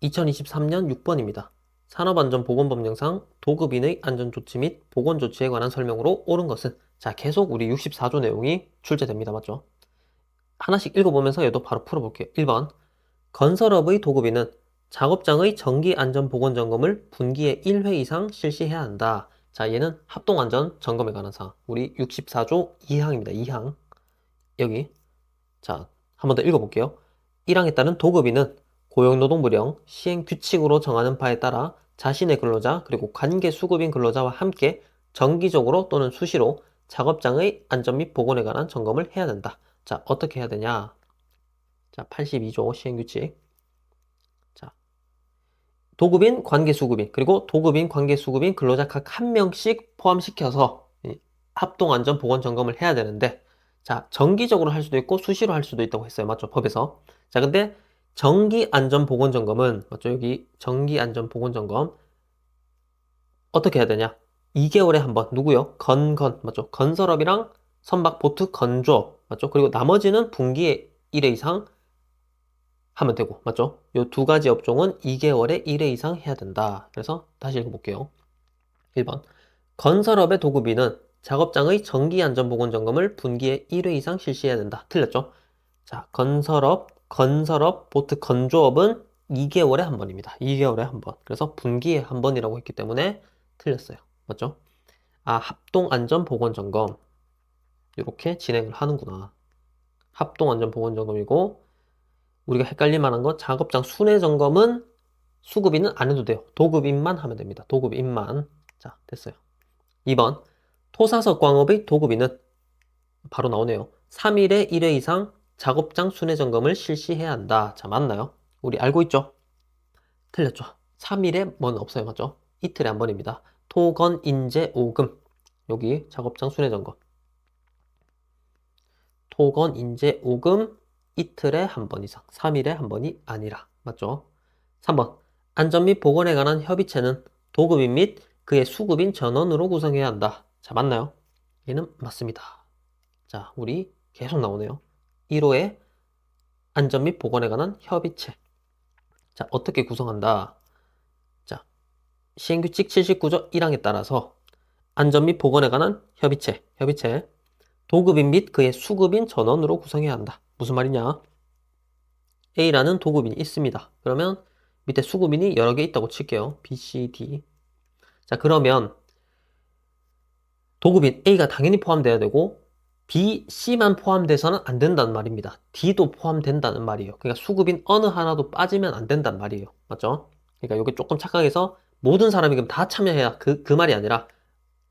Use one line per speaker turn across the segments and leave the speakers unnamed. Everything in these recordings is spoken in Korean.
2023년 6번입니다. 산업안전보건법령상 도급인의 안전조치 및 보건조치에 관한 설명으로 옳은 것은, 자, 계속 우리 64조 내용이 출제됩니다. 맞죠? 하나씩 읽어보면서 얘도 바로 풀어볼게요. 1번, 건설업의 도급인은 작업장의 정기안전보건점검을 분기에 1회 이상 실시해야 한다. 자, 얘는 합동안전점검에 관한 사항. 우리 64조 2항입니다. 2항. 여기. 자, 한 번 더 읽어볼게요. 1항에 따른 도급인은 고용노동부령 시행규칙으로 정하는 바에 따라 자신의 근로자 그리고 관계수급인 근로자와 함께 정기적으로 또는 수시로 작업장의 안전 및 보건에 관한 점검을 해야 된다. 자, 어떻게 해야 되냐? 자, 82조 시행규칙. 자, 도급인, 관계수급인, 그리고 도급인, 관계수급인 근로자 각 한 명씩 포함시켜서 합동안전보건점검을 해야 되는데, 자, 정기적으로 할 수도 있고 수시로 할 수도 있다고 했어요. 맞죠? 법에서. 자, 근데 정기안전보건점검은, 맞죠? 여기 정기안전보건점검 어떻게 해야 되냐? 2개월에 한 번. 누구요? 맞죠? 건설업이랑 선박, 보트, 건조업, 맞죠? 그리고 나머지는 분기에 1회 이상 하면 되고, 맞죠? 요 두 가지 업종은 2개월에 1회 이상 해야 된다. 그래서 다시 읽어볼게요. 1번. 건설업의 도급인은 작업장의 정기안전보건점검을 분기에 1회 이상 실시해야 된다. 틀렸죠? 자, 건설업, 보트, 건조업은 2개월에 한 번입니다. 2개월에 한 번. 그래서 분기에 한 번이라고 했기 때문에 틀렸어요. 맞죠? 아, 합동안전보건점검. 이렇게 진행을 하는구나. 합동안전보건점검이고, 우리가 헷갈릴 만한 건 작업장 순회점검은 수급인은 안 해도 돼요. 도급인만 하면 됩니다. 도급인만. 자, 됐어요. 2번. 토사석광업의 도급인은 바로 나오네요. 3일에 1회 이상 작업장 순회 점검을 실시해야 한다. 자, 맞나요? 우리 알고 있죠? 틀렸죠? 3일에 뭔 없어요. 맞죠? 이틀에 한 번입니다. 토건, 인재, 오금. 여기 작업장 순회 점검. 토건, 인재, 오금 이틀에 한 번 이상. 3일에 한 번이 아니라. 맞죠? 3번. 안전 및 보건에 관한 협의체는 도급인 및 그의 수급인 전원으로 구성해야 한다. 자, 맞나요? 얘는 맞습니다. 자, 우리 계속 나오네요. 1호에 안전 및 보건에 관한 협의체. 자, 어떻게 구성한다? 자, 시행규칙 79조 1항에 따라서 안전 및 보건에 관한 협의체. 도급인 및 그의 수급인 전원으로 구성해야 한다. 무슨 말이냐? A라는 도급인이 있습니다. 그러면 밑에 수급인이 여러 개 있다고 칠게요. B, C, D. 자, 그러면 도급인 A가 당연히 포함돼야 되고 B, C만 포함돼서는 안 된다는 말입니다. D도 포함된다는 말이에요. 그러니까 수급인 어느 하나도 빠지면 안 된다는 말이에요. 맞죠? 그러니까 이게 조금 착각해서 모든 사람이 그럼 다 참여해야 그 말이 아니라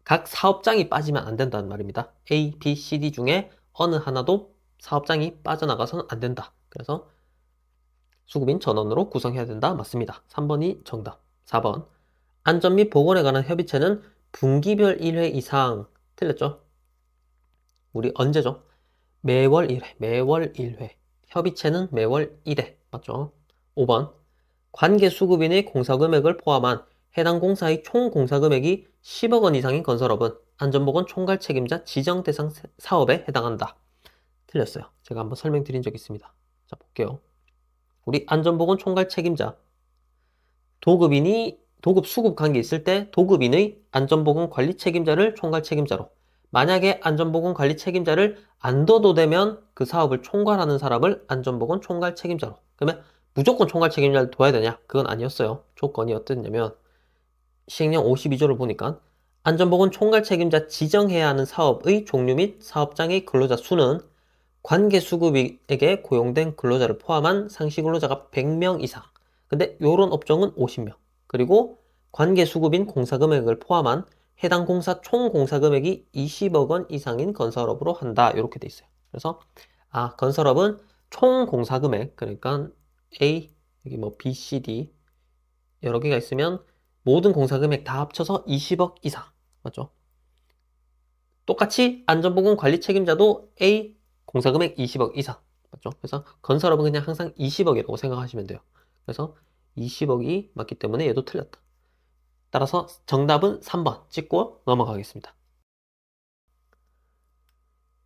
각 사업장이 빠지면 안 된다는 말입니다. A, B, C, D 중에 어느 하나도 사업장이 빠져나가서는 안 된다. 그래서 수급인 전원으로 구성해야 된다. 맞습니다. 3번이 정답. 4번. 안전 및 보건에 관한 협의체는 분기별 1회 이상. 틀렸죠? 우리 언제죠? 매월 1회. 협의체는 매월 1회. 맞죠? 5번. 관계 수급인의 공사금액을 포함한 해당 공사의 총 공사금액이 10억 원 이상인 건설업은 안전보건 총괄 책임자 지정 대상 사업에 해당한다. 틀렸어요. 제가 한번 설명드린 적 있습니다. 자, 볼게요. 우리 안전보건 총괄 책임자. 도급 수급 관계 있을 때 도급인의 안전보건 관리 책임자를 총괄 책임자로, 만약에 안전보건 관리 책임자를 안 둬도 되면 그 사업을 총괄하는 사람을 안전보건 총괄 책임자로. 그러면 무조건 총괄 책임자를 둬야 되냐? 그건 아니었어요. 조건이 어땠냐면 시행령 52조를 보니까 안전보건 총괄 책임자 지정해야 하는 사업의 종류 및 사업장의 근로자 수는 관계 수급에게 고용된 근로자를 포함한 상시 근로자가 100명 이상. 근데 요런 업종은 50명. 그리고 관계 수급인 공사금액을 포함한 해당 공사 총 공사금액이 20억 원 이상인 건설업으로 한다. 이렇게 돼 있어요. 그래서 건설업은 총 공사금액, 그러니까 A, 여기 뭐 B, C, D 여러 개가 있으면 모든 공사금액 다 합쳐서 20억 이상. 맞죠? 똑같이 안전보건 관리 책임자도 A 공사금액 20억 이상. 맞죠? 그래서 건설업은 그냥 항상 20억이라고 생각하시면 돼요. 그래서 20억이 맞기 때문에 얘도 틀렸다. 따라서 정답은 3번 찍고 넘어가겠습니다.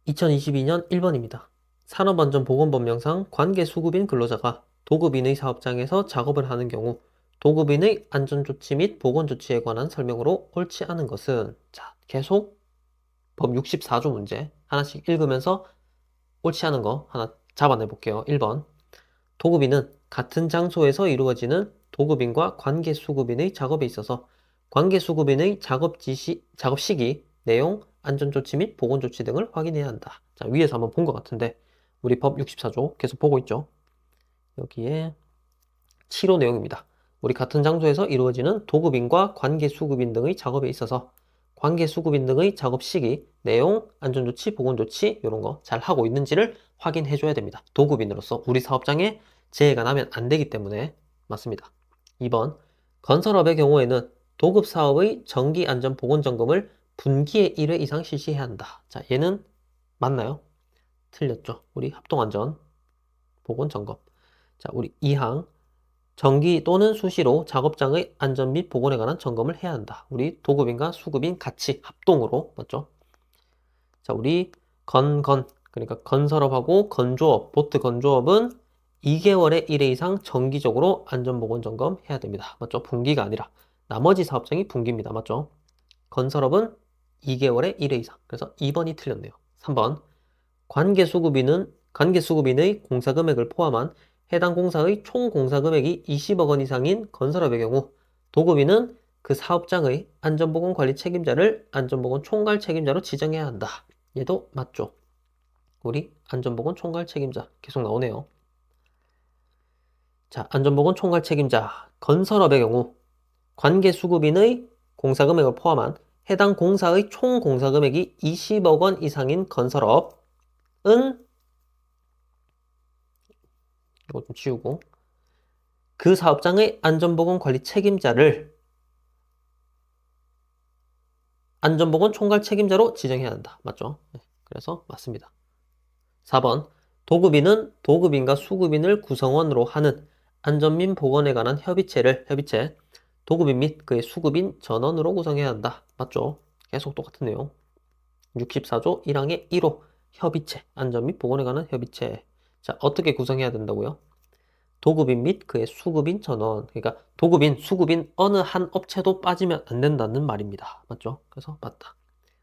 2022년 1번입니다. 산업안전보건법령상 관계수급인 근로자가 도급인의 사업장에서 작업을 하는 경우 도급인의 안전조치 및 보건조치에 관한 설명으로 옳지 않은 것은, 자, 계속 법 64조 문제 하나씩 읽으면서 옳지 않은 거 하나 잡아내 볼게요. 1번. 도급인은 같은 장소에서 이루어지는 도급인과 관계수급인의 작업에 있어서 관계수급인의 작업 시기, 내용, 안전조치 및 보건조치 등을 확인해야 한다. 자, 위에서 한번 본 것 같은데 우리 법 64조 계속 보고 있죠. 여기에 7호 내용입니다. 우리 같은 장소에서 이루어지는 도급인과 관계수급인 등의 작업에 있어서 관계수급인 등의 작업 시기, 내용, 안전조치, 보건조치 이런 거 잘 하고 있는지를 확인해 줘야 됩니다. 도급인으로서 우리 사업장에 재해가 나면 안 되기 때문에 맞습니다. 2번. 건설업의 경우에는 도급 사업의 정기 안전 보건 점검을 분기에 1회 이상 실시해야 한다. 자, 얘는 맞나요? 틀렸죠. 우리 합동안전 보건 점검. 자, 우리 2항. 정기 또는 수시로 작업장의 안전 및 보건에 관한 점검을 해야 한다. 우리 도급인과 수급인 같이 합동으로, 맞죠? 자, 우리 그러니까 건설업하고 건조업, 보트 건조업은 2개월에 1회 이상 정기적으로 안전보건 점검 해야 됩니다. 맞죠? 분기가 아니라. 나머지 사업장이 분기입니다. 맞죠? 건설업은 2개월에 1회 이상. 그래서 2번이 틀렸네요. 3번. 관계수급인의 공사금액을 포함한 해당 공사의 총 공사금액이 20억 원 이상인 건설업의 경우 도급인은 그 사업장의 안전보건관리 책임자를 안전보건 총괄 책임자로 지정해야 한다. 얘도 맞죠? 우리 안전보건 총괄 책임자 계속 나오네요. 자, 안전보건 총괄 책임자 건설업의 경우 관계수급인의 공사금액을 포함한 해당 공사의 총 공사금액이 20억 원 이상인 건설업은 이거 좀 지우고 그 사업장의 안전보건관리 책임자를 안전보건 총괄 책임자로 지정해야 한다. 맞죠? 네, 그래서 맞습니다. 4번. 도급인은 도급인과 수급인을 구성원으로 하는 안전 및 보건에 관한 협의체, 도급인 및 그의 수급인 전원으로 구성해야 한다. 맞죠? 계속 똑같은 내용. 64조 1항의 1호 협의체, 안전 및 보건에 관한 협의체. 자, 어떻게 구성해야 된다고요? 도급인 및 그의 수급인 전원. 그러니까 도급인, 수급인 어느 한 업체도 빠지면 안 된다는 말입니다. 맞죠? 그래서 맞다.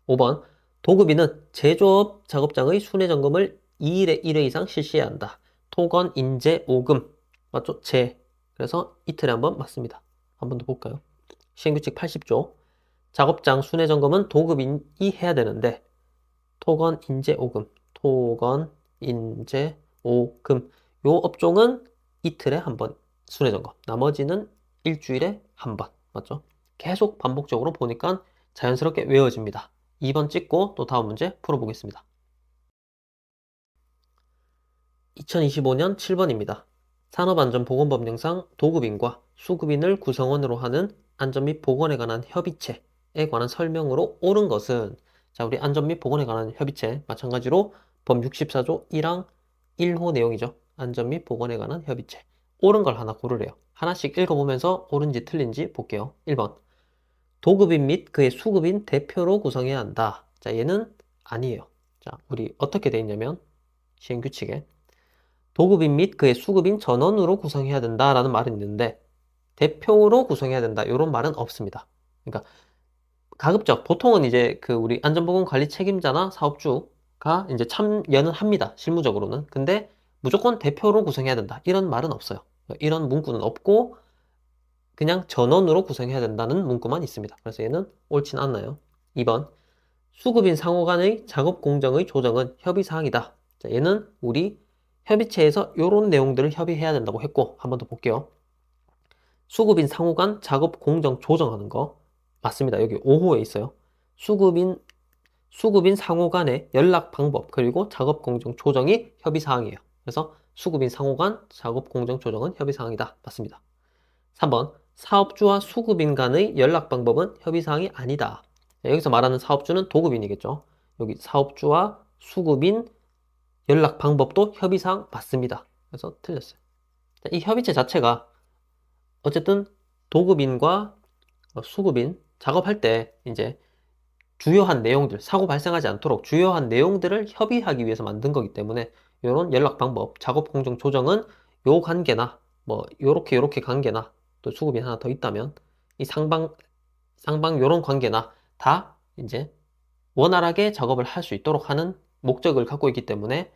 5번. 도급인은 제조업 작업장의 순회 점검을 2일에 1회 이상 실시해야 한다. 토건, 인재, 오금. 맞죠? 그래서 이틀에 한 번 맞습니다. 한 번 더 볼까요? 시행규칙 80조. 작업장 순회 점검은 도급인이 해야 되는데 토건, 인재, 오금. 토건, 인재, 오금. 요 업종은 이틀에 한 번 순회 점검. 나머지는 일주일에 한 번. 맞죠? 계속 반복적으로 보니까 자연스럽게 외워집니다. 2번 찍고 또 다음 문제 풀어보겠습니다. 2025년 7번입니다. 산업안전보건법령상 도급인과 수급인을 구성원으로 하는 안전 및 보건에 관한 협의체에 관한 설명으로 옳은 것은, 자, 우리 안전 및 보건에 관한 협의체 마찬가지로 법 64조 1항 1호 내용이죠. 안전 및 보건에 관한 협의체. 옳은 걸 하나 고르래요. 하나씩 읽어보면서 옳은지 틀린지 볼게요. 1번. 도급인 및 그의 수급인 대표로 구성해야 한다. 자, 얘는 아니에요. 자, 우리 어떻게 돼 있냐면 시행규칙에 도급인 및 그의 수급인 전원으로 구성해야 된다라는 말은 있는데 대표로 구성해야 된다 이런 말은 없습니다. 그러니까 가급적 보통은 이제 그 우리 안전보건관리 책임자나 사업주가 이제 참여는 합니다. 실무적으로는. 근데 무조건 대표로 구성해야 된다 이런 말은 없어요. 이런 문구는 없고 그냥 전원으로 구성해야 된다는 문구만 있습니다. 그래서 얘는 옳진 않나요? 2번. 수급인 상호 간의 작업 공정의 조정은 협의사항이다. 자, 얘는 우리 협의체에서 이런 내용들을 협의해야 된다고 했고, 한 번 더 볼게요. 수급인 상호 간 작업 공정 조정하는 거 맞습니다. 여기 5호에 있어요. 수급인 상호 간의 연락 방법 그리고 작업 공정 조정이 협의사항이에요. 그래서 수급인 상호 간 작업 공정 조정은 협의사항이다. 맞습니다. 3번. 사업주와 수급인 간의 연락 방법은 협의사항이 아니다. 여기서 말하는 사업주는 도급인이겠죠. 여기 사업주와 수급인 연락 방법도 협의사항 맞습니다. 그래서 틀렸어요. 이 협의체 자체가 어쨌든 도급인과 수급인 작업할 때 이제 주요한 내용들, 사고 발생하지 않도록 주요한 내용들을 협의하기 위해서 만든 거기 때문에 이런 연락 방법, 작업 공정 조정은 요 관계나 뭐 요렇게 관계나 또 수급이 하나 더 있다면 이 쌍방 요런 관계나 다 이제 원활하게 작업을 할 수 있도록 하는 목적을 갖고 있기 때문에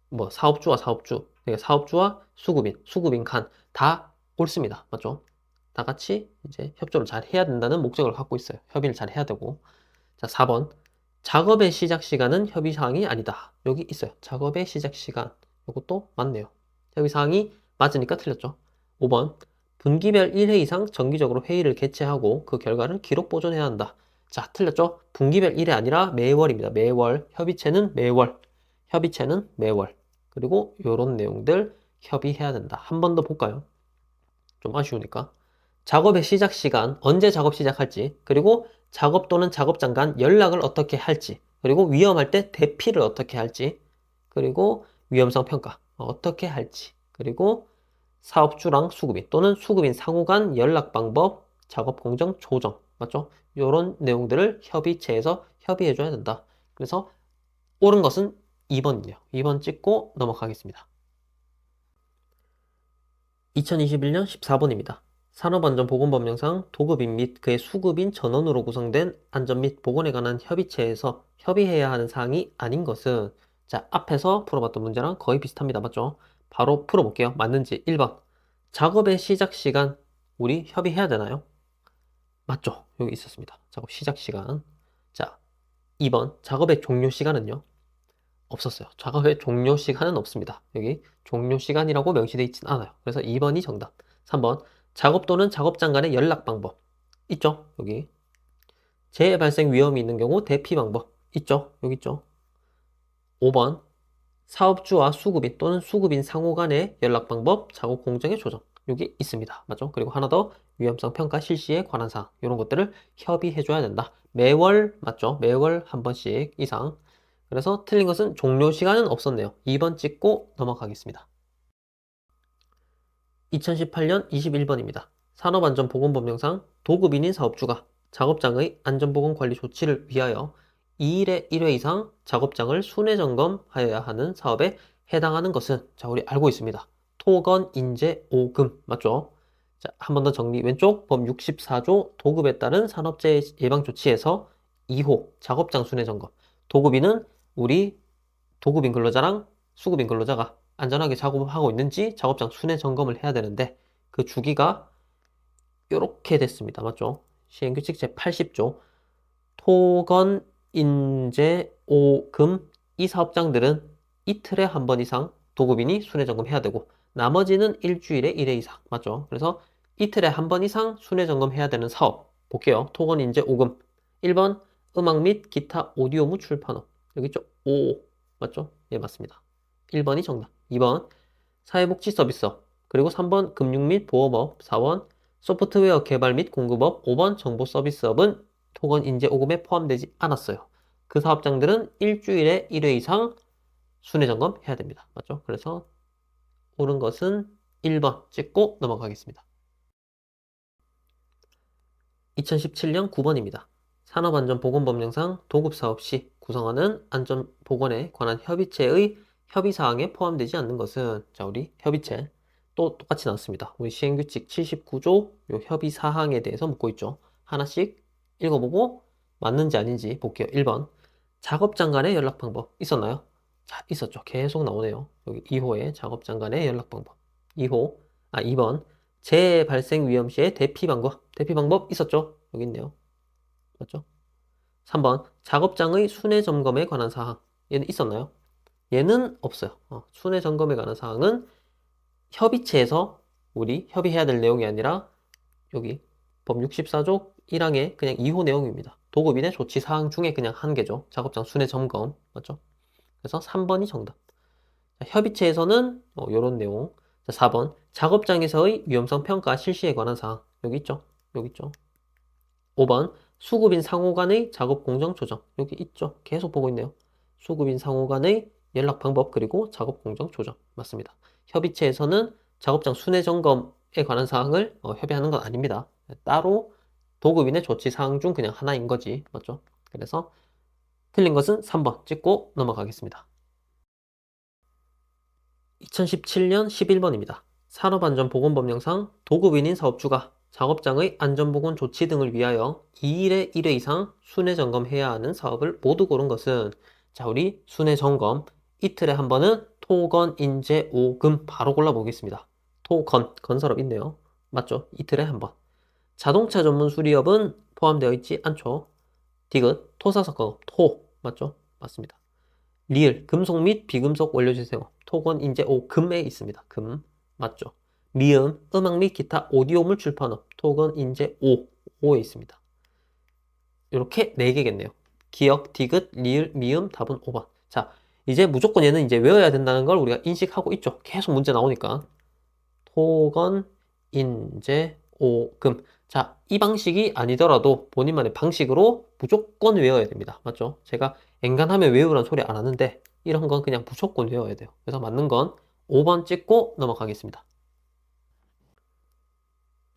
뭐 사업주와 그러니까 사업주와 수급인 간 다 옳습니다. 맞죠? 다 같이 이제 협조를 잘 해야 된다는 목적을 갖고 있어요. 협의를 잘 해야 되고. 자, 4번. 작업의 시작 시간은 협의 사항이 아니다. 여기 있어요. 작업의 시작 시간. 이것도 맞네요. 협의 사항이 맞으니까 틀렸죠. 5번. 분기별 1회 이상 정기적으로 회의를 개최하고 그 결과를 기록 보존해야 한다. 자, 틀렸죠? 분기별 1회 아니라 매월입니다. 매월. 협의체는 매월. 협의체는 매월. 그리고 요런 내용들 협의해야 된다. 한 번 더 볼까요? 좀 아쉬우니까. 작업의 시작 시간, 언제 작업 시작할지, 그리고 작업 또는 작업장 간 연락을 어떻게 할지, 그리고 위험할 때 대피를 어떻게 할지, 그리고 위험성 평가 어떻게 할지, 그리고 사업주랑 수급인 또는 수급인 상호 간 연락 방법, 작업 공정 조정, 맞죠? 이런 내용들을 협의체에서 협의해줘야 된다. 그래서 옳은 것은 2번이네요. 2번 찍고 넘어가겠습니다. 2021년 14번입니다. 산업안전보건법령상 도급인 및 그의 수급인 전원으로 구성된 안전 및 보건에 관한 협의체에서 협의해야 하는 사항이 아닌 것은, 자, 앞에서 풀어봤던 문제랑 거의 비슷합니다. 맞죠? 바로 풀어볼게요. 맞는지 1번. 작업의 시작 시간 우리 협의해야 되나요? 맞죠? 여기 있었습니다. 작업 시작 시간. 자, 2번. 작업의 종료 시간은요? 없었어요. 작업의 종료 시간은 없습니다. 여기 종료 시간이라고 명시되어 있진 않아요. 그래서 2번이 정답. 3번. 작업 또는 작업장 간의 연락 방법. 있죠? 여기. 재해 발생 위험이 있는 경우 대피 방법. 있죠? 여기 있죠? 5번. 사업주와 수급인 또는 수급인 상호 간의 연락 방법, 작업 공정의 조정. 여기 있습니다. 맞죠? 그리고 하나 더 위험성 평가 실시에 관한 사항. 이런 것들을 협의해줘야 된다. 매월, 맞죠? 매월 한 번씩 이상. 그래서 틀린 것은 종료 시간은 없었네요. 2번 찍고 넘어가겠습니다. 2018년 21번입니다. 산업안전보건법령상 도급인인 사업주가 작업장의 안전보건관리 조치를 위하여 2일에 1회 이상 작업장을 순회점검하여야 하는 사업에 해당하는 것은, 자, 우리 알고 있습니다. 토건, 인재, 오금. 맞죠? 자, 한 번 더 정리. 왼쪽 법 64조 도급에 따른 산업재해 예방조치에서 2호 작업장 순회점검. 도급인은 우리 도급인 근로자랑 수급인 근로자가 안전하게 작업을 하고 있는지 작업장 순회 점검을 해야 되는데, 그 주기가 이렇게 됐습니다. 맞죠? 시행규칙 제80조 토건, 인재, 오, 금 이 사업장들은 이틀에 한 번 이상 도급인이 순회 점검해야 되고 나머지는 일주일에 1회 이상. 맞죠? 그래서 이틀에 한 번 이상 순회 점검해야 되는 사업 볼게요. 토건, 인재, 오금. 1번 음악 및 기타 오디오무 출판업. 여기 있죠? 오, 맞죠? 예, 맞습니다. 1번이 정답. 2번 사회복지 서비스업. 그리고 3번 금융 및 보험업. 4번 소프트웨어 개발 및 공급업. 5번 정보 서비스업은 토건 인재 오금에 포함되지 않았어요. 그 사업장들은 일주일에 1회 이상 순회 점검해야 됩니다. 맞죠? 그래서 옳은 것은 1번 찍고 넘어가겠습니다. 2017년 9번입니다. 산업안전보건법령상 도급사업 시 구성하는 안전보건에 관한 협의체의 협의사항에 포함되지 않는 것은, 자, 우리 협의체 또 똑같이 나왔습니다. 우리 시행규칙 79조 요 협의사항에 대해서 묻고 있죠. 하나씩 읽어보고 맞는지 아닌지 볼게요. 1번 작업장 간의 연락 방법 있었나요? 자, 있었죠. 계속 나오네요. 여기 2호에 작업장 간의 연락 방법. 2번 재해 발생 위험 시의 대피 방법 있었죠? 여기 있네요. 맞죠? 3번 작업장의 순회 점검에 관한 사항. 얘는 있었나요? 얘는 없어요. 순회 점검에 관한 사항은 협의체에서 우리 협의해야 될 내용이 아니라 여기 법 64조 1항의 그냥 2호 내용입니다. 도급인의 조치 사항 중에 그냥 한 개죠. 작업장 순회 점검. 맞죠? 그래서 3번이 정답. 자, 협의체에서는 이런 내용. 자, 4번 작업장에서의 위험성 평가 실시에 관한 사항. 여기 있죠? 여기 있죠? 5번 수급인 상호 간의 작업 공정 조정. 여기 있죠? 계속 보고 있네요. 수급인 상호 간의 연락 방법 그리고 작업 공정 조정. 맞습니다. 협의체에서는 작업장 순회 점검에 관한 사항을 협의하는 건 아닙니다. 따로 도급인의 조치 사항 중 그냥 하나인 거지. 맞죠? 그래서 틀린 것은 3번 찍고 넘어가겠습니다. 2017년 11번입니다. 산업안전보건법령상 도급인인 사업주가 작업장의 안전보건 조치 등을 위하여 2일에 1회 이상 순회 점검해야 하는 사업을 모두 고른 것은, 자, 우리 순회 점검 이틀에 한 번은 토건, 인재, 오금 바로 골라보겠습니다. 토건, 건설업 있네요. 맞죠? 이틀에 한 번. 자동차 전문 수리업은 포함되어 있지 않죠. 디귿, 토사석공업, 토, 맞죠? 맞습니다. 리을, 금속 및 비금속 원료 재생업, 토건, 인재, 오, 금에 있습니다. 금, 맞죠? 미음, 음악 및 기타 오디오물 출판업, 토건, 인재, 오, 오에 있습니다. 이렇게 4개겠네요. 기역, 디귿, 리을, 미음, 답은 5번. 자, 이제 무조건 얘는 이제 외워야 된다는 걸 우리가 인식하고 있죠. 계속 문제 나오니까. 토건, 인재, 오, 금. 자, 이 방식이 아니더라도 본인만의 방식으로 무조건 외워야 됩니다. 맞죠? 제가 엔간하면 외우란 소리 안 하는데 이런 건 그냥 무조건 외워야 돼요. 그래서 맞는 건 5번 찍고 넘어가겠습니다.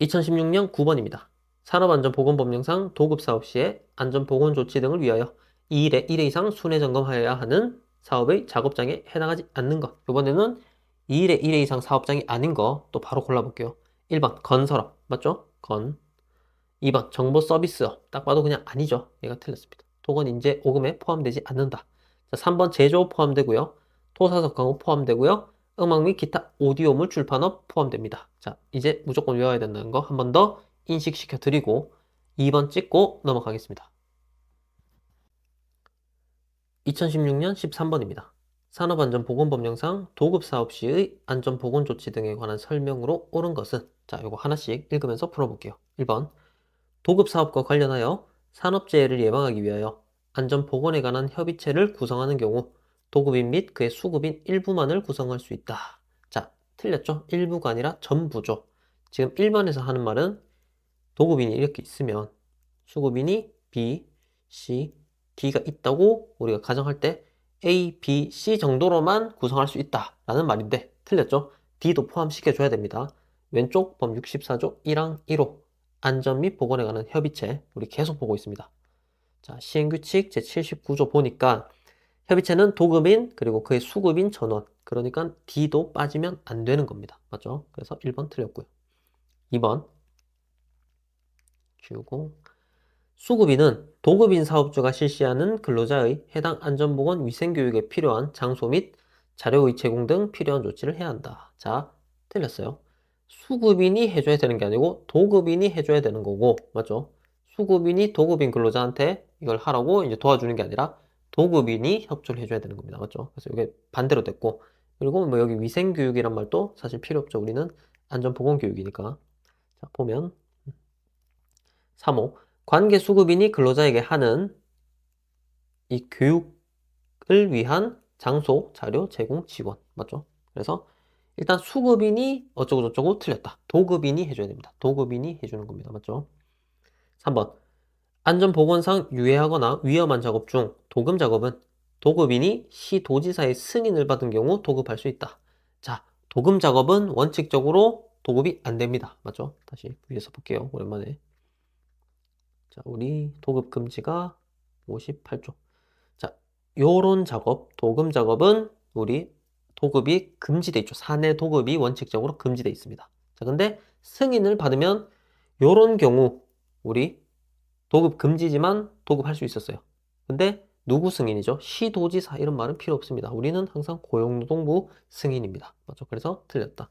2016년 9번입니다. 산업안전보건법령상 도급사업 시에 안전보건조치 등을 위하여 2일에 1회 이상 순회 점검하여야 하는 사업의 작업장에 해당하지 않는 것. 이번에는 2일에 1회 이상 사업장이 아닌 거 또 바로 골라볼게요. 1번 건설업, 맞죠? 건. 2번 정보서비스업, 딱 봐도 그냥 아니죠. 얘가 틀렸습니다. 토건, 인재, 오금에 포함되지 않는다. 자, 3번 제조 포함되고요. 토사석 강호 포함되고요. 음악 및 기타 오디오물 출판업 포함됩니다. 자, 이제 무조건 외워야 된다는 거 한 번 더 인식시켜 드리고 2번 찍고 넘어가겠습니다. 2016년 13번입니다. 산업안전보건법령상 도급사업 시의 안전보건조치 등에 관한 설명으로 옳은 것은, 자, 이거 하나씩 읽으면서 풀어볼게요. 1번 도급사업과 관련하여 산업재해를 예방하기 위하여 안전보건에 관한 협의체를 구성하는 경우 도급인 및 그의 수급인 일부만을 구성할 수 있다. 자, 틀렸죠? 일부가 아니라 전부죠. 지금 1번에서 하는 말은 도급인이 이렇게 있으면 수급인이 B, C, D가 있다고 우리가 가정할 때 A, B, C 정도로만 구성할 수 있다라는 말인데 틀렸죠? D도 포함시켜줘야 됩니다. 왼쪽 법 64조 1항 1호 안전 및 보건에 관한 협의체 우리 계속 보고 있습니다. 자, 시행규칙 제79조 보니까 협의체는 도급인 그리고 그의 수급인 전원, 그러니까 D도 빠지면 안 되는 겁니다. 맞죠? 그래서 1번 틀렸고요. 2번 지우고, 수급인은 도급인 사업주가 실시하는 근로자의 해당 안전보건 위생교육에 필요한 장소 및 자료의 제공 등 필요한 조치를 해야 한다. 자, 틀렸어요. 수급인이 해줘야 되는 게 아니고 도급인이 해줘야 되는 거고, 맞죠? 수급인이 도급인 근로자한테 이걸 하라고 이제 도와주는 게 아니라 도급인이 협조를 해줘야 되는 겁니다. 맞죠? 그래서 이게 반대로 됐고, 그리고 뭐 여기 위생교육이란 말도 사실 필요 없죠. 우리는 안전보건교육이니까. 자, 보면 3호 관계 수급인이 근로자에게 하는 이 교육을 위한 장소, 자료, 제공, 지원. 맞죠? 그래서 일단 수급인이 어쩌고저쩌고 틀렸다. 도급인이 해줘야 됩니다. 도급인이 해주는 겁니다. 맞죠? 3번 안전보건상 유해하거나 위험한 작업 중 도금 작업은 도급인이 시도지사의 승인을 받은 경우 도급할 수 있다. 자, 도금 작업은 원칙적으로 도급이 안 됩니다. 맞죠? 다시 위에서 볼게요. 오랜만에. 자, 우리 도급 금지가 58조. 자, 요런 작업, 도금 작업은 우리 도급이 금지돼 있죠. 사내 도급이 원칙적으로 금지돼 있습니다. 자, 근데 승인을 받으면 요런 경우 우리 도급 금지지만 도급할 수 있었어요. 근데 누구 승인이죠? 시도지사 이런 말은 필요 없습니다. 우리는 항상 고용노동부 승인입니다. 맞죠? 그래서 틀렸다.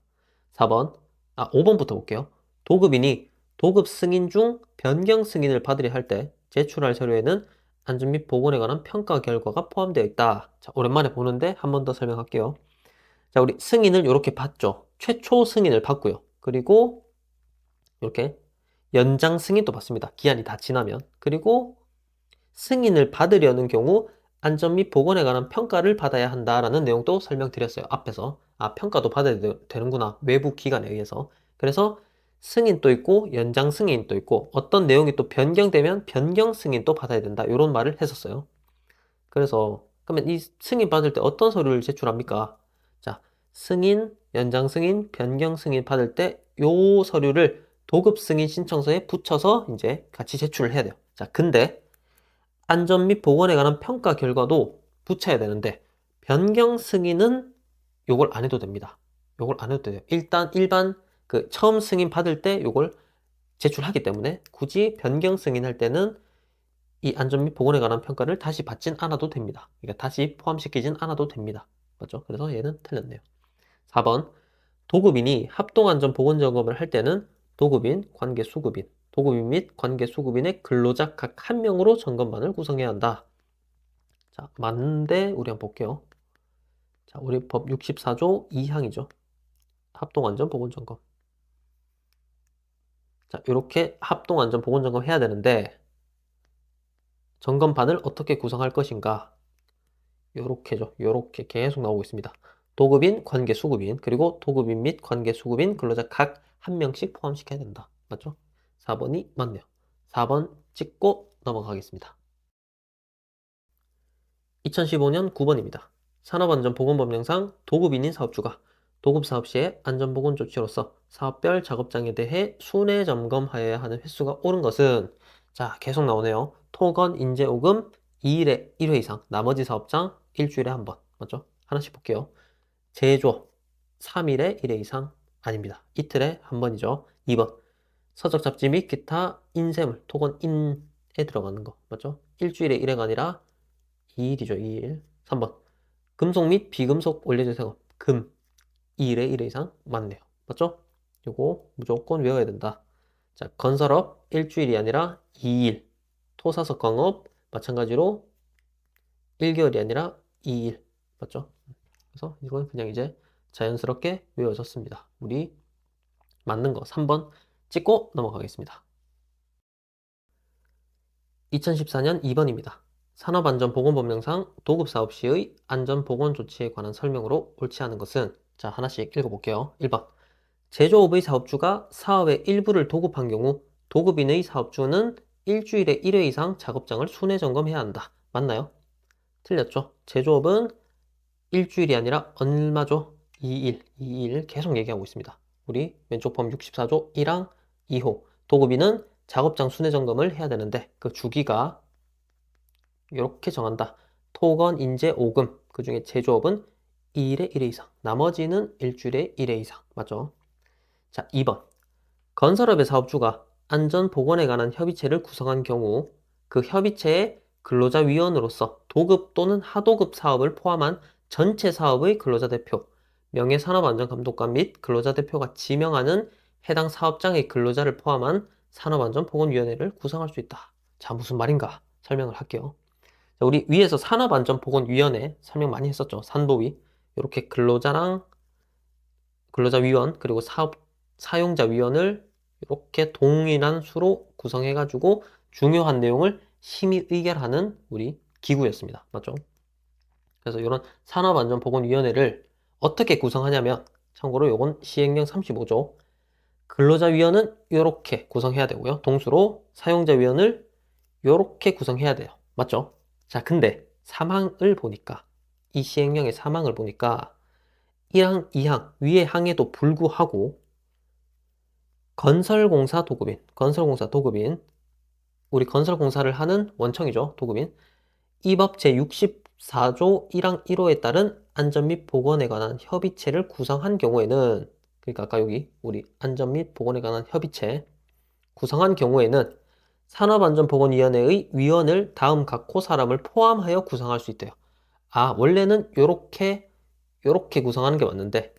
4번, 5번부터 볼게요. 도급인이 도급 승인 중 변경 승인을 받으려 할 때 제출할 서류에는 안전 및 보건에 관한 평가 결과가 포함되어 있다. 자, 오랜만에 보는데 한 번 더 설명할게요. 자, 우리 승인을 이렇게 받죠. 최초 승인을 받고요. 그리고 이렇게 연장 승인도 받습니다. 기한이 다 지나면. 그리고 승인을 받으려는 경우 안전 및 보건에 관한 평가를 받아야 한다라는 내용도 설명드렸어요. 앞에서. 평가도 받아야 되는구나. 외부 기관에 의해서. 그래서 승인도 있고 연장 승인도 있고 어떤 내용이 또 변경되면 변경 승인도 받아야 된다. 이런 말을 했었어요. 그래서 그러면 이 승인 받을 때 어떤 서류를 제출합니까? 자, 승인, 연장 승인, 변경 승인 받을 때 요 서류를 도급 승인 신청서에 붙여서 이제 같이 제출을 해야 돼요. 자, 근데 안전 및 보건에 관한 평가 결과도 붙여야 되는데 변경 승인은 요걸 안 해도 됩니다. 요걸 안 해도 돼요. 일단 일반 그 처음 승인 받을 때 요걸 제출하기 때문에 굳이 변경 승인할 때는 이 안전 및 보건에 관한 평가를 다시 받진 않아도 됩니다. 그러니까 다시 포함시키진 않아도 됩니다. 맞죠? 그래서 얘는 틀렸네요. 4번 도급인이 합동안전보건점검을 할 때는 도급인, 관계수급인, 도급인 및 관계수급인의 근로자 각 한 명으로 점검반을 구성해야 한다. 자, 맞는데 우리 한번 볼게요. 자, 우리 법 64조 2항이죠. 합동안전보건점검. 자, 이렇게 합동안전보건점검 해야 되는데 점검반을 어떻게 구성할 것인가? 요렇게죠. 요렇게 계속 나오고 있습니다. 도급인, 관계 수급인, 그리고 도급인 및 관계 수급인 근로자 각 한 명씩 포함시켜야 된다. 맞죠? 4번이 맞네요. 4번 찍고 넘어가겠습니다. 2015년 9번입니다. 산업안전보건법령상 도급인인 사업주가 도급사업 시에 안전보건 조치로서 사업별 작업장에 대해 순회 점검하여야 하는 횟수가 옳은 것은 자 계속 나오네요. 토건 인재오금 2일에 1회 이상 나머지 사업장 일주일에 한 번 맞죠? 하나씩 볼게요. 제조 3일에 1회 이상 아닙니다. 이틀에 한 번이죠. 2번 서적 잡지 및 기타 인쇄물 토건 인에 들어가는 거 맞죠? 일주일에 1회가 아니라 2일이죠. 2일. 3번 금속 및 비금속 원료재 생업 금 2일에 1회 이상 맞네요. 맞죠? 요거 무조건 외워야 된다. 자, 건설업 일주일이 아니라 2일. 토사석 광업 마찬가지로 1개월이 아니라 2일. 맞죠? 그래서 이건 그냥 이제 자연스럽게 외워졌습니다. 우리 맞는 거 3번 찍고 넘어가겠습니다. 2014년 2번입니다. 산업안전보건법령상 도급사업 시의 안전보건 조치에 관한 설명으로 옳지 않은 것은 자 하나씩 읽어볼게요. 1번 제조업의 사업주가 사업의 일부를 도급한 경우 도급인의 사업주는 일주일에 1회 이상 작업장을 순회 점검해야 한다. 맞나요? 틀렸죠. 제조업은 일주일이 아니라 얼마죠? 2일 계속 얘기하고 있습니다. 우리 왼쪽 법 64조 1항 2호 도급인은 작업장 순회 점검을 해야 되는데 그 주기가 이렇게 정한다. 토건, 인재, 오금 그 중에 제조업은 2일에 1회 이상 나머지는 일주일에 1회 이상 맞죠? 자 2번 건설업의 사업주가 안전보건에 관한 협의체를 구성한 경우 그 협의체의 근로자위원으로서 도급 또는 하도급 사업을 포함한 전체 사업의 근로자 대표, 명예산업안전감독관 및 근로자 대표가 지명하는 해당 사업장의 근로자를 포함한 산업안전보건위원회를 구성할 수 있다. 자, 무슨 말인가 설명을 할게요. 자, 우리 위에서 산업안전보건위원회 설명 많이 했었죠. 산보위. 이렇게 근로자랑 근로자위원 그리고 사용자위원을 이렇게 동일한 수로 구성해가지고 중요한 내용을 심의 의결하는 우리 기구였습니다. 맞죠? 그래서 이런 산업안전보건위원회를 어떻게 구성하냐면 참고로 이건 시행령 35조 근로자위원은 이렇게 구성해야 되고요. 동수로 사용자위원을 이렇게 구성해야 돼요. 맞죠? 자, 근데 사망을 보니까 이 시행령의 사망을 보니까 1항, 2항 위의 항에도 불구하고 건설공사 도급인 우리 건설공사를 하는 원청이죠. 도급인 이 법 제64조 1항 1호에 따른 안전 및 보건에 관한 협의체를 구성한 경우에는 그러니까 아까 여기 우리 안전 및 보건에 관한 협의체 구성한 경우에는 산업안전보건위원회의 위원을 다음 각호 사람을 포함하여 구성할 수 있대요. 아 원래는 요렇게 구성하는 게 맞는데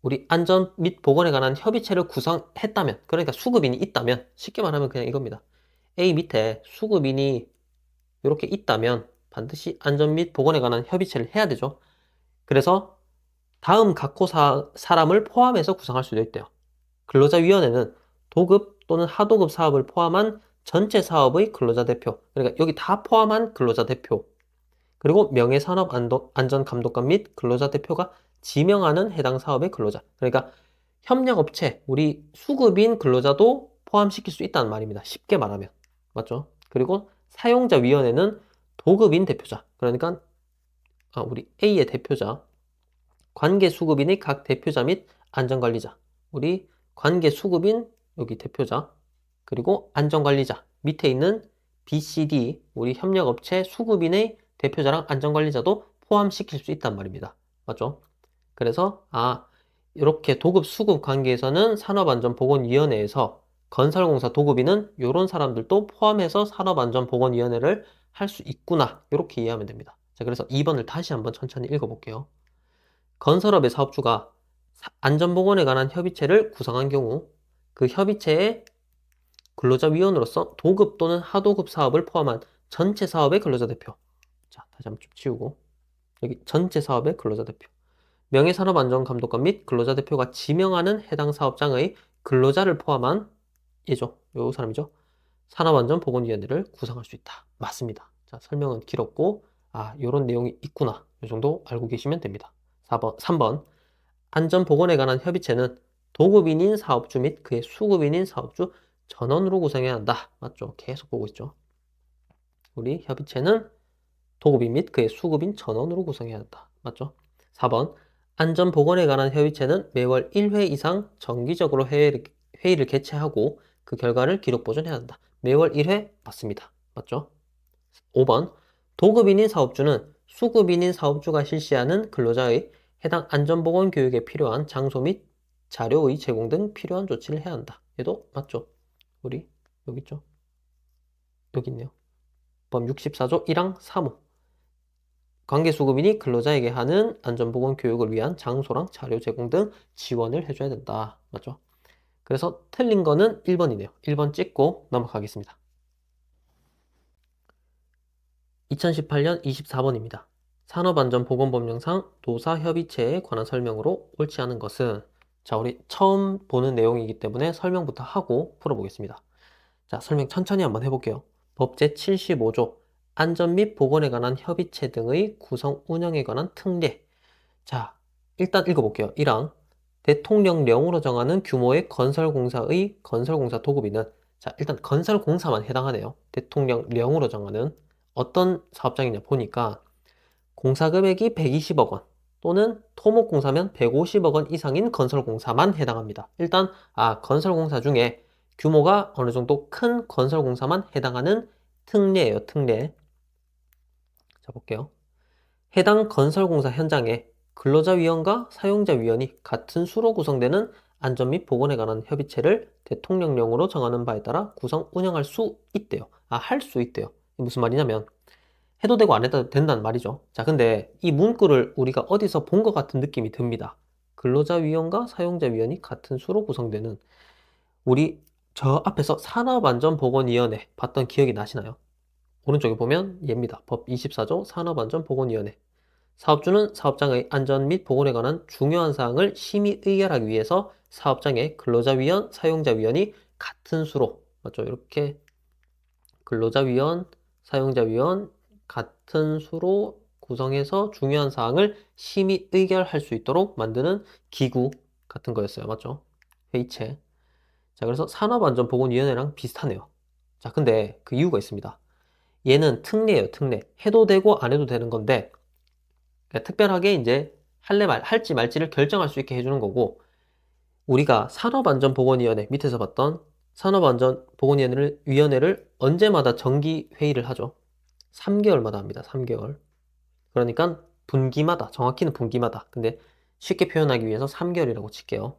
우리 안전 및 보건에 관한 협의체를 구성했다면 그러니까 수급인이 있다면 쉽게 말하면 그냥 이겁니다. A 밑에 수급인이 이렇게 있다면 반드시 안전 및 보건에 관한 협의체를 해야 되죠. 그래서 다음 각호 사람을 포함해서 구성할 수도 있대요. 근로자위원회는 도급 또는 하도급 사업을 포함한 전체 사업의 근로자 대표 그러니까 여기 다 포함한 근로자 대표 그리고 명예산업안전감독관 및 근로자 대표가 지명하는 해당 사업의 근로자. 그러니까 협력업체, 우리 수급인 근로자도 포함시킬 수 있다는 말입니다. 쉽게 말하면. 맞죠? 그리고 사용자위원회는 도급인 대표자. 그러니까 우리 A의 대표자, 관계수급인의 각 대표자 및 안전관리자. 우리 관계수급인 여기 대표자, 그리고 안전관리자. 밑에 있는 B, C, D, 우리 협력업체 수급인의 대표자랑 안전관리자도 포함시킬 수 있단 말입니다. 맞죠? 그래서 이렇게 도급 수급 관계에서는 산업안전보건위원회에서 건설공사 도급인은 이런 사람들도 포함해서 산업안전보건위원회를 할 수 있구나. 이렇게 이해하면 됩니다. 자, 그래서 2번을 다시 한번 천천히 읽어볼게요. 건설업의 사업주가 안전보건에 관한 협의체를 구성한 경우 그 협의체의 근로자위원으로서 도급 또는 하도급 사업을 포함한 전체 사업의 근로자 대표. 자, 다시 한번 좀 치우고 여기 전체 사업의 근로자 대표. 명예산업안전감독관 및 근로자 대표가 지명하는 해당 사업장의 근로자를 포함한 요 사람이죠. 산업안전보건위원회를 구성할 수 있다. 맞습니다. 자, 설명은 길었고 요런 내용이 있구나. 이 정도 알고 계시면 됩니다. 3번 안전보건에 관한 협의체는 도급인인 사업주 및 그의 수급인인 사업주 전원으로 구성해야 한다. 맞죠? 계속 보고 있죠. 우리 협의체는 도급인 및 그의 수급인 전원으로 구성해야 한다. 맞죠? 4번 안전보건에 관한 협의체는 매월 1회 이상 정기적으로 회의를 개최하고 그 결과를 기록 보존해야 한다. 매월 1회 맞습니다. 맞죠? 5번 도급인인 사업주는 수급인인 사업주가 실시하는 근로자의 해당 안전보건 교육에 필요한 장소 및 자료의 제공 등 필요한 조치를 해야 한다. 얘도 맞죠? 우리 여기 있죠? 여기 있네요. 법 64조 1항 3호 관계수급인이 근로자에게 하는 안전보건 교육을 위한 장소랑 자료 제공 등 지원을 해줘야 된다. 맞죠? 그래서 틀린 거는 1번이네요. 1번 찍고 넘어가겠습니다. 2018년 24번입니다. 산업안전보건법령상 노사협의체에 관한 설명으로 옳지 않은 것은 자, 우리 처음 보는 내용이기 때문에 설명부터 하고 풀어보겠습니다. 자, 설명 천천히 한번 해볼게요. 법 제75조 안전 및 보건에 관한 협의체 등의 구성 운영에 관한 특례. 자, 일단 읽어볼게요. 1항 대통령령으로 정하는 규모의 건설공사의 건설공사 도급인은 자, 일단 건설공사만 해당하네요. 대통령령으로 정하는 어떤 사업장이냐 보니까 공사금액이 120억 원 또는 토목공사면 150억 원 이상인 건설공사만 해당합니다. 일단 건설공사 중에 규모가 어느 정도 큰 건설공사만 해당하는 특례예요. 특례. 자, 볼게요. 해당 건설공사 현장에 근로자위원과 사용자위원이 같은 수로 구성되는 안전 및 보건에 관한 협의체를 대통령령으로 정하는 바에 따라 구성 운영할 수 있대요. 할 수 있대요. 무슨 말이냐면 해도 되고 안 해도 된다는 말이죠. 자, 근데 이 문구를 우리가 어디서 본 것 같은 느낌이 듭니다. 근로자위원과 사용자위원이 같은 수로 구성되는 우리 저 앞에서 산업안전보건위원회 봤던 기억이 나시나요? 오른쪽에 보면 얘입니다. 법 24조 산업안전보건위원회. 사업주는 사업장의 안전 및 보건에 관한 중요한 사항을 심의 의결하기 위해서 사업장의 근로자위원, 사용자위원이 같은 수로 맞죠? 이렇게 근로자위원, 사용자위원 같은 수로 구성해서 중요한 사항을 심의 의결할 수 있도록 만드는 기구 같은 거였어요. 맞죠? 회의체. 자, 그래서 산업안전보건위원회랑 비슷하네요. 자, 근데 그 이유가 있습니다. 얘는 특례예요, 특례. 해도 되고 안 해도 되는 건데, 그러니까 특별하게 이제 할지 말지를 결정할 수 있게 해주는 거고, 우리가 산업안전보건위원회 밑에서 봤던 산업안전보건위원회를 언제마다 정기회의를 하죠. 3개월마다 합니다. 3개월. 그러니까 분기마다, 정확히는 분기마다. 근데 쉽게 표현하기 위해서 3개월이라고 칠게요.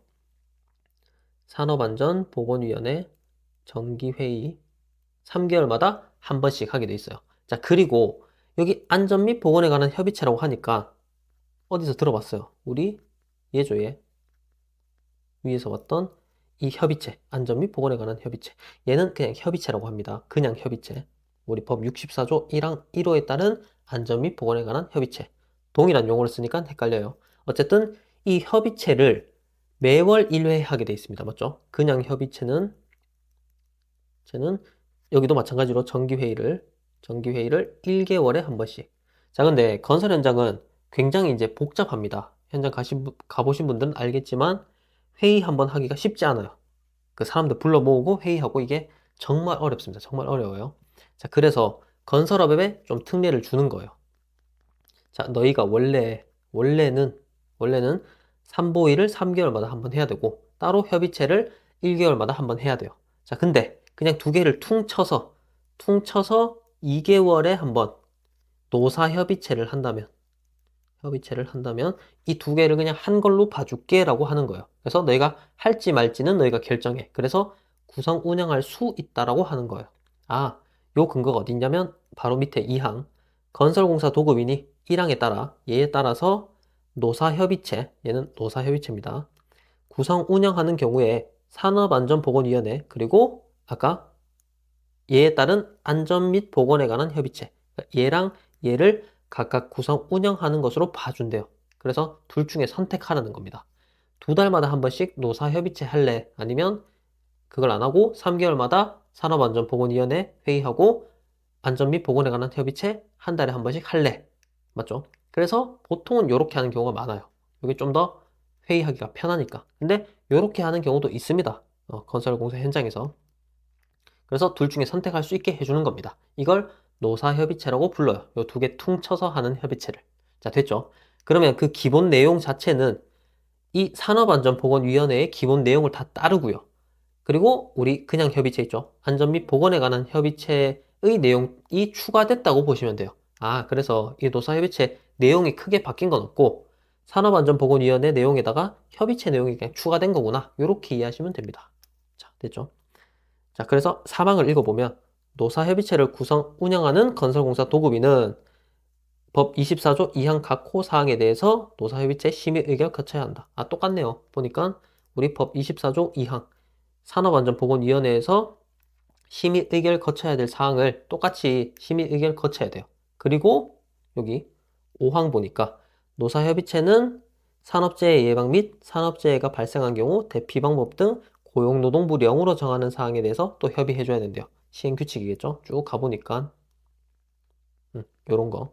산업안전보건위원회 정기회의 3개월마다 한 번씩 하게 돼 있어요. 자, 그리고 여기 안전 및 보건에 관한 협의체라고 하니까 어디서 들어봤어요? 우리 예조에 위에서 봤던 이 협의체, 안전 및 보건에 관한 협의체. 얘는 그냥 협의체라고 합니다. 그냥 협의체. 우리 법 64조 1항 1호에 따른 안전 및 보건에 관한 협의체. 동일한 용어를 쓰니까 헷갈려요. 어쨌든 이 협의체를 매월 1회 하게 돼 있습니다. 맞죠? 그냥 협의체는 여기도 마찬가지로 정기회의를 1개월에 한 번씩. 자, 근데 건설 현장은 굉장히 이제 복잡합니다. 현장 가보신 분들은 알겠지만 회의 한번 하기가 쉽지 않아요. 그 사람들 불러 모으고 회의하고 이게 정말 어렵습니다. 정말 어려워요. 자, 그래서 건설업에 좀 특례를 주는 거예요. 자, 너희가 원래는 삼보일을 3개월마다 한 번 해야 되고 따로 협의체를 1개월마다 한 번 해야 돼요. 자, 근데 그냥 두 개를 퉁쳐서 2개월에 한 번 노사협의체를 한다면 협의체를 한다면 이 두 개를 그냥 한 걸로 봐줄게 라고 하는 거예요. 그래서 너희가 할지 말지는 너희가 결정해. 그래서 구성 운영할 수 있다라고 하는 거예요. 아, 요 근거가 어딨냐면 바로 밑에 2항 건설공사 도급인이 1항에 따라 얘에 따라서 노사협의체, 얘는 노사협의체입니다. 구성 운영하는 경우에 산업안전보건위원회 그리고 아까 얘에 따른 안전 및 보건에 관한 협의체 얘랑 얘를 각각 구성 운영하는 것으로 봐준대요. 그래서 둘 중에 선택하라는 겁니다. 2달마다 한 번씩 노사협의체 할래? 아니면 그걸 안 하고 3개월마다 산업안전보건위원회 회의하고 안전 및 보건에 관한 협의체 한 달에 한 번씩 할래? 맞죠? 그래서 보통은 이렇게 하는 경우가 많아요. 이게 좀 더 회의하기가 편하니까. 근데 이렇게 하는 경우도 있습니다. 건설공사 현장에서. 그래서 둘 중에 선택할 수 있게 해주는 겁니다. 이걸 노사협의체라고 불러요. 이 두 개 퉁쳐서 하는 협의체를. 자, 됐죠? 그러면 그 기본 내용 자체는 이 산업안전보건위원회의 기본 내용을 다 따르고요. 그리고 우리 그냥 협의체 있죠? 안전 및 보건에 관한 협의체의 내용이 추가됐다고 보시면 돼요. 아, 그래서 이 노사협의체 내용이 크게 바뀐 건 없고 산업안전보건위원회 내용에다가 협의체 내용이 그냥 추가된 거구나. 이렇게 이해하시면 됩니다. 자, 됐죠? 자, 그래서 사망을 읽어보면 노사협의체를 구성, 운영하는 건설공사 도급인은 법 24조 2항 각 호 사항에 대해서 노사협의체 심의 의결 거쳐야 한다. 아, 똑같네요. 보니까 우리 법 24조 2항 산업안전보건위원회에서 심의 의결 거쳐야 될 사항을 똑같이 심의 의결 거쳐야 돼요. 그리고 여기 5항 보니까 노사협의체는 산업재해 예방 및 산업재해가 발생한 경우 대피 방법 등 고용노동부령으로 정하는 사항에 대해서 또 협의해줘야 된대요. 시행규칙이겠죠? 쭉 가보니까 요런 거.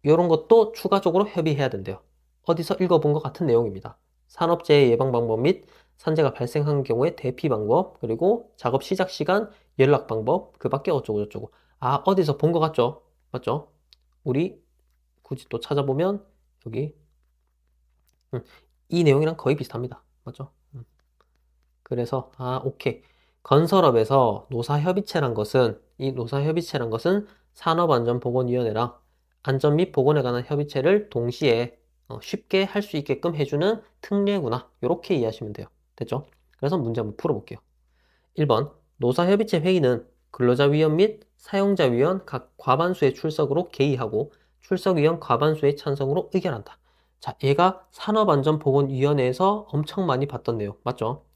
요런 것도 추가적으로 협의해야 된대요. 어디서 읽어본 것 같은 내용입니다. 산업재해 예방 방법 및 산재가 발생한 경우의 대피 방법, 그리고 작업 시작 시간, 연락 방법, 그 밖에 어쩌고저쩌고. 아, 어디서 본 것 같죠? 맞죠? 우리 굳이 또 찾아보면 여기 이 내용이랑 거의 비슷합니다. 맞죠? 그래서 오케이. 건설업에서 이 노사협의체란 것은 산업안전보건위원회랑 안전 및 보건에 관한 협의체를 동시에 쉽게 할 수 있게끔 해주는 특례구나. 이렇게 이해하시면 돼요. 됐죠? 그래서 문제 한번 풀어볼게요. 1번 노사협의체 회의는 근로자위원 및 사용자위원 각 과반수의 출석으로 개의하고 출석위원 과반수의 찬성으로 의결한다. 자, 얘가 산업안전보건위원회에서 엄청 많이 봤던 내용 맞죠?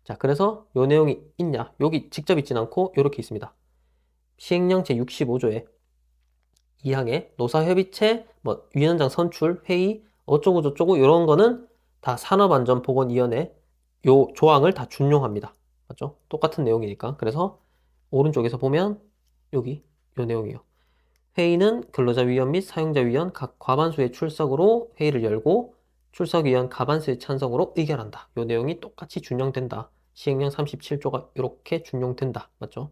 자, 그래서 요 내용이 있냐? 여기 직접 있진 않고 요렇게 있습니다. 시행령 제65조에 2항에 노사협의체, 위원장 선출, 회의, 어쩌고저쩌고 이런 거는 다 산업안전보건위원회 요 조항을 다 준용합니다. 맞죠? 똑같은 내용이니까. 그래서 오른쪽에서 보면 여기 요 내용이에요. 회의는 근로자위원 및 사용자위원 각 과반수의 출석으로 회의를 열고 출석위원 과반수의 찬성으로 의결한다. 요 내용이 똑같이 준용된다. 시행령 37조가 이렇게 준용된다. 맞죠?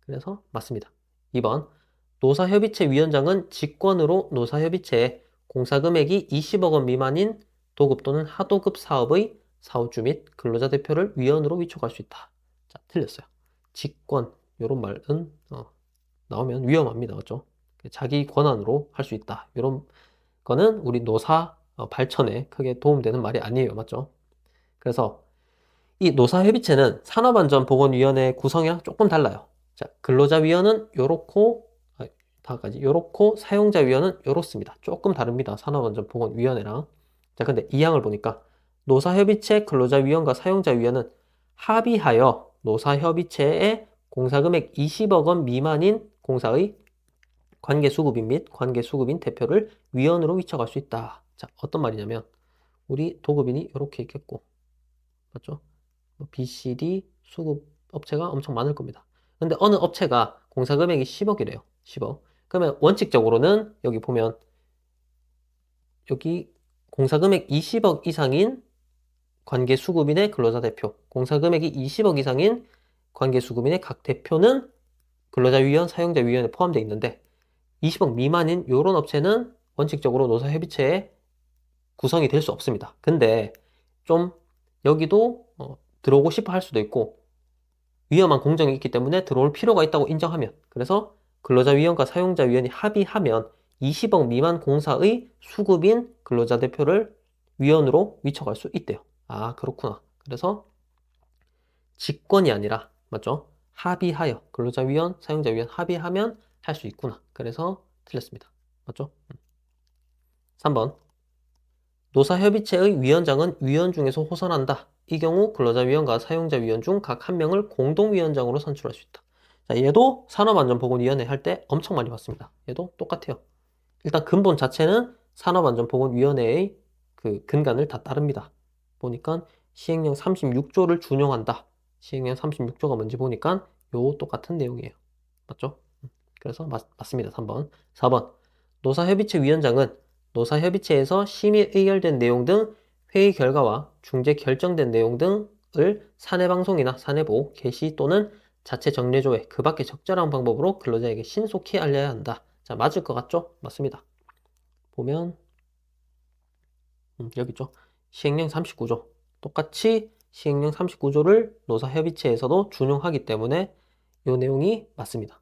그래서 맞습니다. 2번 노사협의체 위원장은 직권으로 노사협의체에 공사금액이 20억 원 미만인 도급 또는 하도급 사업의 사업주 및 근로자 대표를 위원으로 위촉할 수 있다. 자, 틀렸어요. 직권 이런 말은 나오면 위험합니다. 맞죠? 자기 권한으로 할 수 있다. 이런 거는 우리 노사 발전에 크게 도움되는 말이 아니에요. 맞죠? 그래서 이 노사협의체는 산업안전보건위원회 구성이랑 조금 달라요. 자, 근로자위원은 요렇고 다까지 요렇고 사용자위원은 요렇습니다. 조금 다릅니다. 산업안전보건위원회랑. 자, 근데 이 항을 보니까 노사협의체 근로자위원과 사용자위원은 합의하여 노사협의체의 공사금액 20억 원 미만인 공사의 관계수급인 및 관계수급인 대표를 위원으로 위촉할 수 있다. 자, 어떤 말이냐면 우리 도급인이 이렇게 있겠고 맞죠? BCD 수급 업체가 엄청 많을 겁니다. 근데 어느 업체가 공사금액이 10억이래요. 10억. 그러면 원칙적으로는 여기 보면 여기 공사금액 20억 이상인 관계수급인의 근로자 대표, 공사금액이 20억 이상인 관계수급인의 각 대표는 근로자위원, 사용자위원회에 포함되어 있는데 20억 미만인 이런 업체는 원칙적으로 노사협의체에 구성이 될 수 없습니다. 근데 좀 여기도 들어오고 싶어 할 수도 있고 위험한 공정이 있기 때문에 들어올 필요가 있다고 인정하면 그래서 근로자위원과 사용자위원이 합의하면 20억 미만 공사의 수급인 근로자 대표를 위원으로 위촉할 수 있대요. 아, 그렇구나. 그래서 직권이 아니라, 맞죠? 합의하여, 근로자위원, 사용자위원 합의하면 할 수 있구나. 그래서 틀렸습니다. 맞죠? 3번. 노사협의체의 위원장은 위원 중에서 호선한다. 이 경우 근로자위원과 사용자위원 중 각 한 명을 공동위원장으로 선출할 수 있다. 자, 얘도 산업안전보건위원회 할 때 엄청 많이 봤습니다. 얘도 똑같아요. 일단 근본 자체는 산업안전보건위원회의 그 근간을 다 따릅니다. 보니까 시행령 36조를 준용한다. 시행령 36조가 뭔지 보니까 요 똑같은 내용이에요. 맞죠? 그래서 맞습니다. 3번. 4번. 노사협의체 위원장은 노사협의체에서 심의 의결된 내용 등 회의 결과와 중재 결정된 내용 등을 사내방송이나 사내보, 게시 또는 자체 정례조회, 그 밖에 적절한 방법으로 근로자에게 신속히 알려야 한다. 자, 맞을 것 같죠? 맞습니다. 보면 여기 있죠. 시행령 39조. 똑같이 시행령 39조를 노사협의체에서도 준용하기 때문에 이 내용이 맞습니다.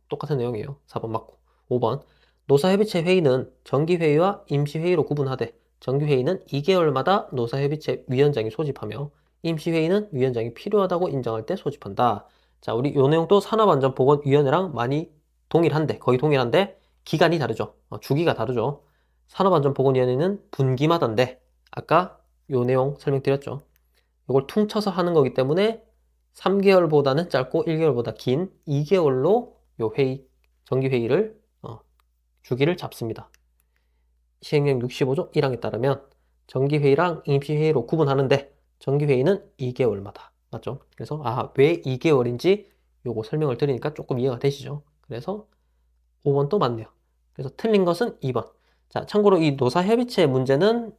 똑같은 내용이에요. 4번 맞고. 5번. 노사협의체 회의는 정기회의와 임시회의로 구분하되 정기회의는 2개월마다 노사협의체 위원장이 소집하며 임시회의는 위원장이 필요하다고 인정할 때 소집한다. 자, 우리 이 내용도 산업안전보건위원회랑 많이 동일한데, 거의 동일한데 기간이 다르죠. 주기가 다르죠. 산업안전보건위원회는 분기마다인데 아까 요 내용 설명드렸죠. 이걸 퉁쳐서 하는 거기 때문에 3개월보다는 짧고 1개월보다 긴 2개월로 요 회의, 정기회의를 주기를 잡습니다. 시행령 65조 1항에 따르면 정기회의랑 임시회의로 구분하는데 정기회의는 2개월마다. 맞죠? 그래서 왜 2개월인지 요거 설명을 드리니까 조금 이해가 되시죠? 그래서 5번도 맞네요. 그래서 틀린 것은 2번. 자, 참고로 이 노사협의체 문제는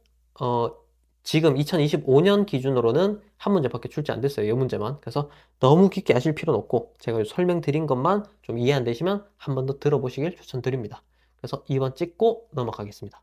지금 2025년 기준으로는 한 문제밖에 출제 안 됐어요. 이 문제만. 그래서 너무 깊게 아실 필요는 없고 제가 설명드린 것만 좀 이해 안 되시면 한 번 더 들어보시길 추천드립니다. 그래서 2번 찍고 넘어가겠습니다.